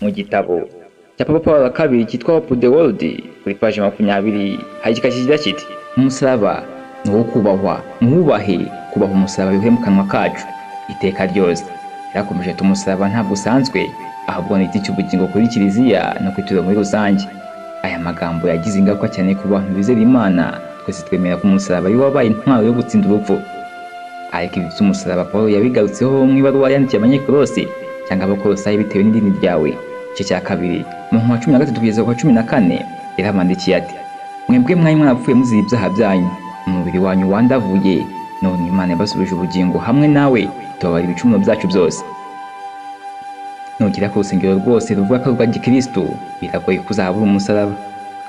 Mu gitabo cya Papa Paul wa kabiri cyitwa Hope the World kuri paji 20 hari igika kigira kiti umusaraba ni wo kubahwa, mwubahe kubaha umusaraba bivuye mu kanwa kacu iteka ryose. Yarakomeje ati umusaraba ntabwo usanzwe ahubwo ni igiti cy'ubugingo kuri kiliziya no kwitura muri rusange. Aya magambo yagize ingaruka cyane ku bantu bizera Imana. Twese twemera ko umusaraba ari wabaye intwaro yo gutsinda urupfu. Ariko ibi by'umusaraba Paul yabigarutseho mu ibaruwa yandikiye Abanyekolosi cyangwa Abakolosayi bitewe n'idini ryawe. Igice cya kabiri mu 13 kugeza ku 14 yarabandikiye ati mwebwe mwari mwapfuye muzira ibyaha byanyu, umubiri wanyu wandavuye, none Imana yabasubije ubugingo hamwe nawe tubabara ibicumuro byacu byose. Nugera ku rusengero rwose ruvuga ko rwa Gikristo biragoye kuzabura umusaraba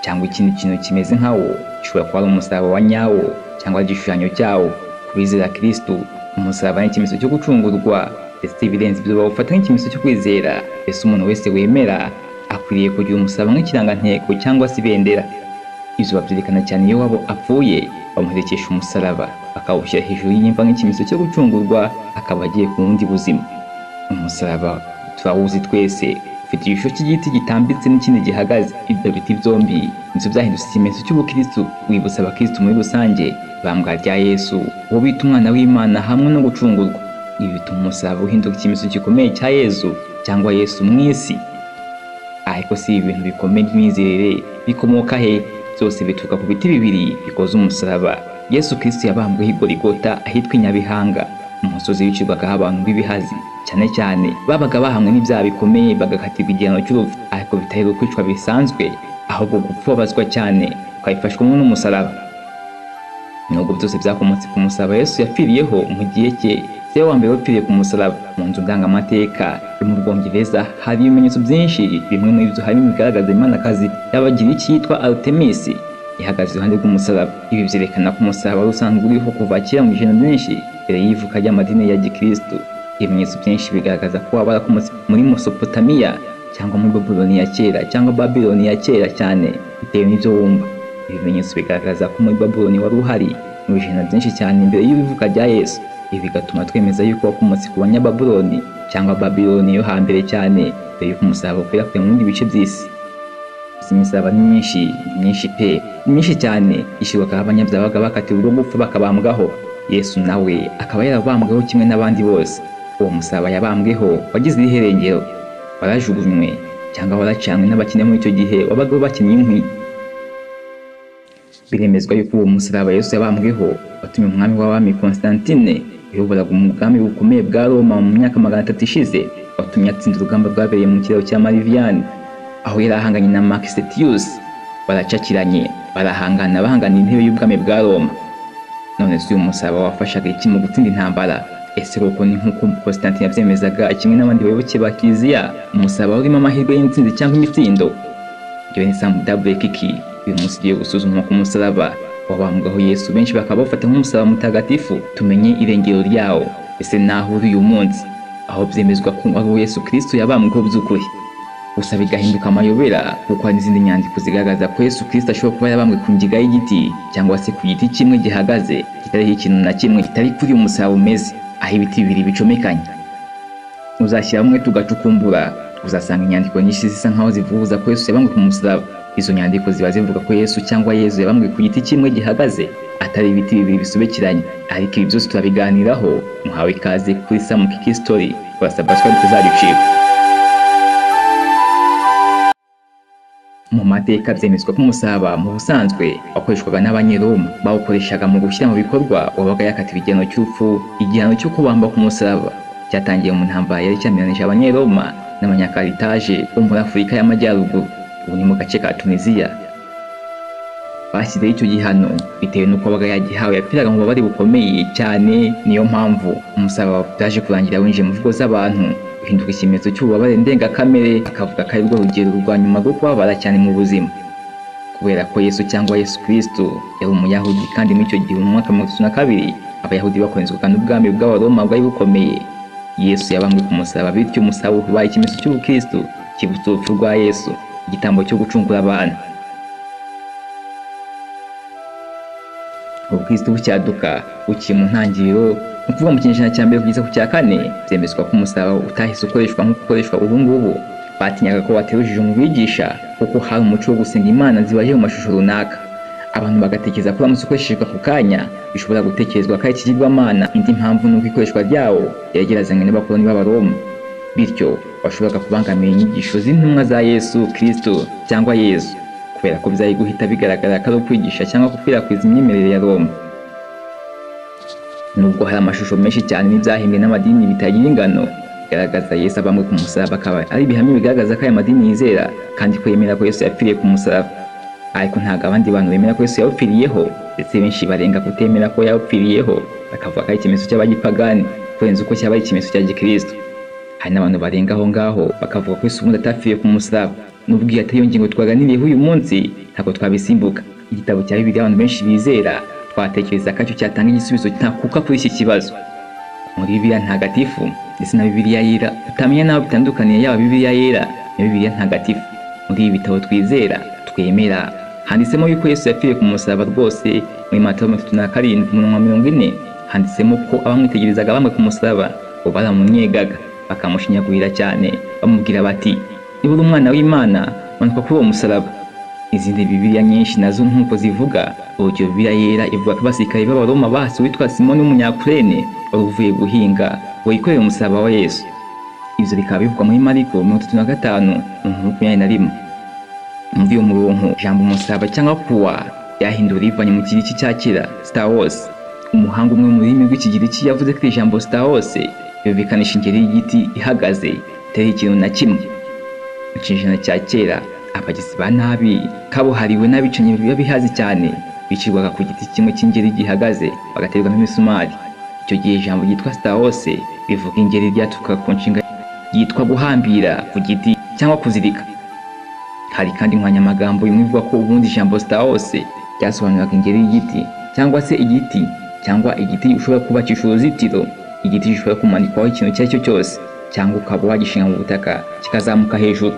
cyangwa ikindi kintu kimeze nkawo, gishobora kuba ari umusaraba wa nyawo cyangwa igishushanyo cyawo. Kubizera Kristo umusaraba ni ikimenyetso cyo gucungurwa ndetse ibirenze ibyo bawufata nk'ikimenyetso cyo kwizera. Ese umuntu wese wemera akwiriye kugira umusaraba nk'ikirangantego cyangwa se ibendera. Ibyo babyerekana cyane iyo wabo apfuye bamuherekesha umusaraba bakawushyira hejuru y'imva nk'ikimenyetso cyo gucungurwa akaba agiye ku wundi buzima. Umusaraba turawuzi twese, ufite igishusho cy'igiti gitambitse n'ikindi gihagaze. Ibyo biti byombi nibyo byahindutse ikimenyetso cy'ubukristo, wibutsa abakristo muri rusange ibambwa rya Yesu uwo bita umwana w'Imana hamwe no gucungurwa. Ibi bituma umusaraba uhinduka ikimenyetso gikomeye cya Yesu cyangwa Yesu mu isi. Ariko si ibintu bikomeye by'imyizerere bikomoka he? Byose bituruka ku biti bibiri bikoze umusaraba. Yesu Kristo yabambweho i Golgota ahitwa i Nyabihanga, umusozi wicirwagaho abantu b'ibihazi cyane cyane babaga bahamwe n'ibyaha bikomeye bagakatirwa igihano cy'urupfu, ariko bitari kwicwa bisanzwe ahubwo gupfobazwa cyane ukabifashwamo n'umusaraba. Nubwo byose byakomotse ku musaraba Yesu yapfiriyeho mu gihe cye, se wa mbere wapfiriye ku musaraba. Mu nzu ndangamateka yo mu Bwongereza hari ibimenyetso byinshi, bimwe muri byo harimo bigaragaza Imanakazi y'Abagiriki yitwa Artemis ihagaze iruhande rw'umusaraba. Ibi byerekana ko umusaraba wari usanzwe uriho kuva kera mu ijana byinshi mbere y'ivuka ry'amadini ya Gikristo. Ibimenyetso byinshi bigaragaza ko waba warakomotse muri Mesopotamiya cyangwa muri Babyloni ya kera cyangwa Babiloni ya kera cyane bitewe n'ibyo wumva. Ibimenyetso bigaragaza ko muri Babyloni wari uhari mu ijana byinshi cyane mbere y'ivuka rya Yesu. Ibi bigatuma twemeza yuko wakomotse ku Banyababuloni cyangwa Babiloni yo hambere cyane mbere y'uko umusaraba ukwirakwira mu bindi bice by'isi. Imisaraba ni myinshi cyane ishyirwagaho abanyabyaha babaga bakatiwe urwo gupfa bakabambwaho. Yesu nawe akaba yarabambweho kimwe n'abandi bose. Uwo musaraba yabambweho wagize iherengero, warajugunywe cyangwa waracanwe n'abakene muri icyo gihe wabaga bakenye inkwi. Biremezwa yuko uwo musaraba Yesu yabambweho watumye umwami w'abami Constantine uyoboraga umugambi bukomeye bwa Roma mu myaka 300 ishize, watumye atsinda urugamba rwabereye mu kiraro cya Marivian aho yarahanganye na Maxentius. Baracakiranye barahangana bahangana intebe y'ubwami bwa Roma. None se uyu musaraba wafashaga iki mu gutsinda intambara? Ese koko ni nk'uko Constantine yabyemezaga kimwe n'abandi bayoboke ba Kiliziya umusaraba urimo amahirwe y'intsinzi cyangwa imitsindo? Ibyo ni Sam W. Kiki. Uyu munsi tugiye gusuzuma ku musaraba wabambwaho Yesu benshi bakaba bafata nk'umusaraba mutagatifu. Tumenye irengero ryawo, ese naho uri uyu munsi aho byemezwa ko ari Yesu Kristo yabambweho by'ukuri. Gusa bigahinduka amayobera kuko hari n'izindi nyandiko zigaragaza ko Yesu Kristo ashobora kuba yabambwe ku ngiga y'igiti cyangwa se ku giti kimwe gihagaze kitariho ikintu na kimwe kitari kuri umusaraba umeze, aho ibiti bibiri bicomekanye. Uzashyira hamwe tugacukumbura uzasanga inyandiko nyinshi zisa nkaho zivuza ko Yesu yabambwe ku musaraba. Izo nyandiko ziba zivuga ko Yesu cyangwa Yesu yabambwe ku giti kimwe gihagaze atari ibiti bibiri bisobekeranye. Ariko ibi byose turabiganiraho. Muhawe ikaze kuri Sam Kiki Story. Wasabaswa tuzarucika. Mu mateka byemezwa ko umusaraba mu busanzwe wakoreshwaga n'Abanyeroma. Bawukoreshaga mu gushyira mu bikorwa wabaga yakatiwe igihano cy'urupfu. Igihano cyo kubamba ku musaraba cyatangiye mu ntambara yari cyamiranije Abanyeroma n'Abanyakaritaje bo muri Afurika y'Amajyaruguru, ubu ni mu gace ka Tunisia. Bashyizeho icyo gihano bitewe n'uko wabaga yagihawe yapfiraga mu bubabare bukomeye cyane. Niyo mpamvu umusaraba byaje kurangira winjiye mu mvugo z'abantu, uhinduka ikimenyetso cy'ububabare ndengakamere, akavuga ko ari rwo rugero rwa nyuma rwo kubabara cyane mu buzima. Kubera ko Yesu cyangwa Yesu Kristo yari Umuyahudi kandi muri icyo gihe mu mwaka 32 Abayahudi bakorenzwaga n'ubwami bw'Abaroma bwari bukomeye. Yesu yabambwe ku musaraba, bityo umusaraba ubaye ikimenyetso cy'ubukristo kibutsa urupfu rwa Yesu, igitambo cyo gucungura abantu. Ubukristo bucyaduka bukiye mu ntangiriro ni ukuvuga mu kinyejana cya mbere kugeza ku cya 4. Byemezwa ko umusaraba utahise ukoreshwa nk'uko ukoreshwa ubu ngubu, batinyaga ko waterujije umubigisha kuko hari umuco wo gusenga imana zibaje mu mashusho runaka. Abantu bagatekereza ko uramutse ukoreshejwe ako kanya bishobora gutekerezwa ko ari ikigirwamana. Indi mpamvu ni uko ikoreshwa ryawo yegerezanywe n'abakoloni b'Abaroma, bityo washoboraga kubangamira inyigisho z'intumwa za Yesu Kristo cyangwa Yesu, kubera ko bizari guhita bigaragara ko ari ukwigisha cyangwa gukwirakwiza imyemerere ya Roma. Nubwo hari amashusho menshi cyane n'ibyahimbwe n'amadini bitagira ingano bigaragaza Yesu abambwe ku musaraba, akaba ari ibihamya bigaragaza ko aya madini yizera kandi ko yemera ko Yesu yapfiriye ku musaraba, ariko ntabwo abandi bantu bemera ko Yesu yawupfiriyeho, ndetse benshi barenga kutemera ko yawupfiriyeho bakavuga ko ari ikimenyetso cy'abagipagani kurenza uko cyaba ari ikimenyetso cya gikristo. Hari n'abantu barenga aho ngaho bakavuga ko Yesu ubundi atapfiriye ku musaraba. Nubwo iyi atari yo ngingo twaganiriyeho uyu munsi, ntabwo twabisimbuka. Igitabo cya Bibiliya abantu benshi bizera twatekereza ko aricyo cyatanga igisubizo ntakuka kuri iki kibazo. Muri Bibiliya ntagatifu ndetse na Bibiliya yera utamenya naho bitandukaniye, yaba Bibiliya yera na Bibiliya ntagatifu. Muri ibi bitabo twizera twemera handitsemo yuko Yesu yapfiriye ku musaraba rwose. Muri Matayo 37:40 handitsemo ko abamwitegerezaga bamwe ku musaraba ngo baramunyegaga bakamushinyagurira cyane, bamubwira bati niba uri umwana w'Imana manuka kuri uwo musaraba. Izindi Bibiliya nyinshi nazo nk'uko zivuga, urugero Bibiliya yera ivuga ko abasirikare b'Abaroma bahasi witwa Simoni w'Umunyakurene wari uvuye guhinga ngo yikorere umusaraba wa Yesu. Ibyo bikaba bivugwa muri Mariko 35:21. Muri uwo murongo ijambo umusaraba cyangwa kuwa yahindura rivanye mu kigiriki cya kera Stauos. Umuhanga umwe mu rurimi rw'ikigiriki yavuze ko ijambo Stauos yumvikanisha ingeri y'igiti ihagaze itari ikintu na kimwe. Mu kinyejana cya kera abagizi ba nabi kabuhariwe n'abicanyi biba bihazi cyane bicirwaga ku giti kimwe cy'ingeri gihagaze bagaterwamo imisumari. Icyo gihe ijambo ryitwa Stauos bivuga ingeri ryaturuka ku nshinga yitwa guhambira ku giti cyangwa kuzirika. Hari kandi inkoranyamagambo imwe ivuga ko ubundi ijambo Stauos ryasobanuraga ingeri y'igiti cyangwa se igiti ushobora kubakisha uruzitiro, igiti gishobora kumanikwaho ikintu icyo ari cyo cyose, cyangwa ukaba wagishinga mu butaka kikazamuka hejuru.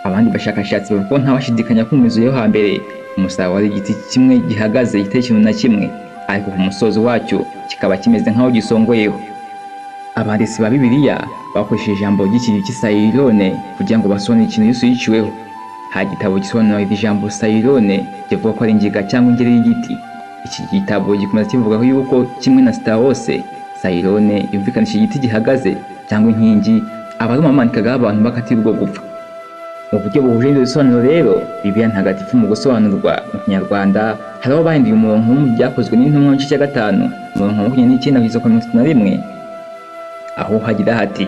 Abandi bashakashatsi bavuga ko ntawashidikanya ko mu mizo yo hambere umusaraba wari igiti kimwe gihagaze kitari ikintu na kimwe, ariko ku musozo wacyo kikaba kimeze nk'aho gisongoyeho. Abanditsi ba Bibiliya bakoresheje ijambo ry'ikigiriki Sairone kugira ngo basobanure ikintu Yesu yiciweho. Hari igitabo gisobanura iri jambo Sairone kivuga ko ari ingiga cyangwa ingeri y'igiti. Iki gitabo gikomeza kivuga ko yuko kimwe na Stauos, Sairone yumvikanisha igiti gihagaze cyangwa inkingi Abaroma bamanikaga abantu bakatirwa gupfa. Mu buryo buhuje n'ibyo bisobanuro rero, Bibiliya ntagatifu mu gusobanurwa mu Kinyarwanda hari aho bahinduye umurongo mu byakozwe n'intumwa mu gice cya 5 umurongo 29-31, aho hagira hati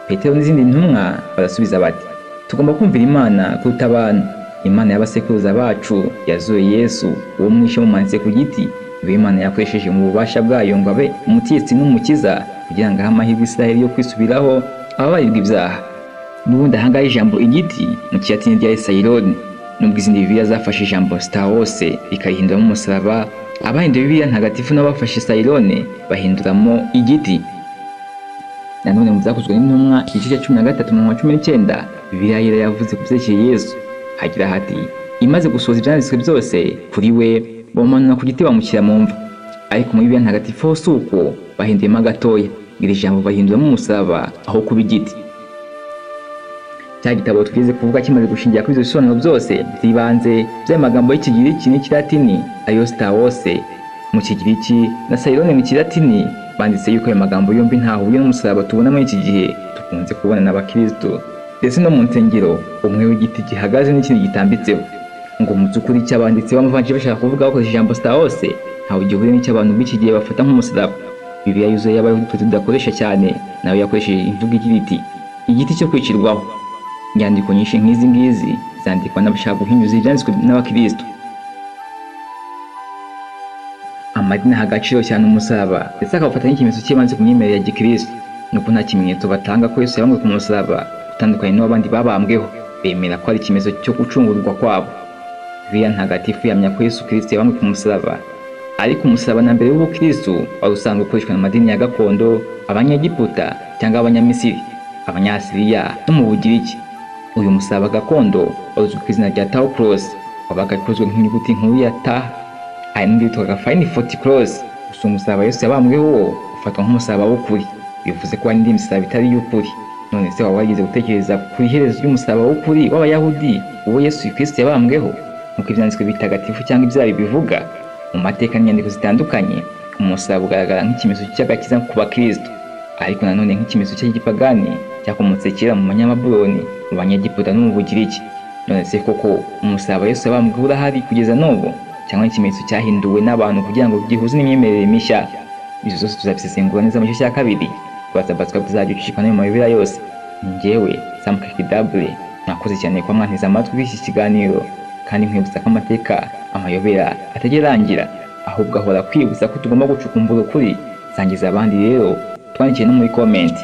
Petero n'izindi ntumwa barasubiza bati tugomba kumvira Imana kuruta abantu. Imana y'abasekuruza bacu yazuye Yesu uwo mwishe mumanitse ku giti, niwe Imana yakoresheje mu bubasha bwayo ngo abe umutetsi n'umukiza kugira ngo ahe amahirwe Isiraheli yo kwisubiraho ababarirwa ibyaha. N'ubundi ahangaha ijambo igiti mu Kilatini rya Sairone, nubwo izindi Bibiliya zafashe ijambo Stauos bikayihinduramo umusaraba, abahinduye Bibiliya ntagatifu n'abafashe Sairone bahinduramo igiti. Nanone mu byakozwe n'intumwa igice cya 13:19 Bibiliya yera yavuze ku byerekeye Yesu hagira hati imaze gusoza ibyanditswe byose kuri we bamanura ku giti bamushyira mu mva. Ariko mu Bibiliya ntagatifu hose uko bahinduyemo gatoya, iri jambo bahinduramo umusaraba aho kuba igiti. Cya gitabo twize kuvuga kimaze gushingira kuri izo bisobanuro byose by'ibanze by'amagambo y'ikigiriki n'Ikilatini ayo Stauos mu kigiriki na Sairone mu Kilatini, banditse yuko ayo magambo yombi ntahuye n'umusaraba tubona muri iki gihe tukunze kubona n'abakristo ndetse no mu nsengero, umwe w'igiti gihagaze n'ikindi gitambitseho. Ngo mu by'ukuri cy'abanditsi b'amavanjiri bashaka kuvuga bakoresheje ijambo Stauos ntawe gihuye n'icy'abantu b'iki gihe bafata nk'umusaraba. Bibiliya yuzuye y'abayahudi tudakoresha cyane nawe yakoresheje imvugo igira iti igiti cyo kwicirwaho. Inyandiko nyinshi nk'izi ngizi zandikwa n'abashaka guhinyuza ibyanditswe n'abakristo. Amadini aha agaciro cyane umusaraba ndetse akawufata nk'ikimenyetso cy'ibanze ku myemerere ya gikristo, nuko nta kimenyetso batanga ko Yesu yabambwe ku musaraba utandukanye n'abandi babambweho. Bemera ko ari ikimenyetso cyo gucungurwa kwabo. Bibiliya ntagatifu yamya ko Yesu Kristo yabambwe ku musaraba, ariko umusaraba na mbere w'ubukristo wari usanzwe ukoreshwa n'amadini ya gakondo, Abanyegiputa cyangwa Abanyamisiri, Abanyasiriya no mu Bugiriki. Uyu musaraba gakondo uzwi ku izina rya Taucros wabaga ukozwe nk'inyuguti nkuru ya T, hari n'indi yitwaga Fine Forty Cross. Gusa umusaraba Yesu yabambweho wo ufatwa nk'umusaraba w'ukuri, bivuze ko hari indi misaraba itari y'ukuri. None se waba wagize gutekereza ku iherezo ry'umusaraba w'ukuri w'Abayahudi uwo Yesu Kristo yabambweho nk'uko ibyanditswe bitagatifu cyangwa ibyaha bivuga? Mu mateka n'inyandiko zitandukanye umusaraba ugaragara nk'ikimenyetso cy'agakiza ku bakristo, ariko nanone nk'ikimenyetso cy'igipagani cyakomotse kera mu banyamabuloni, mu banyegiputa no mu Bugiriki. None se koko umusaraba Yesu yabambweho urahari kugeza n'ubu, cyangwa ikimenyetso cyahinduwe n'abantu kugira ngo gihuze n'imyemerere mishya? Izo zose tuzabisesengura neza mu gice cya kabiri. Twazabatswa kuzajya ucishwa no mu mayobera yose. Njyewe Sam Kakidabule, mwakoze cyane kuba mwanteze amatwi iki kiganiro, kandi nkwibutsa ko amateka amayobera atagerangira, ahubwo ahora kwibutsa ko tugomba gucukumbura ukuri. Sangiza abandi rero, twandikire no muri comment.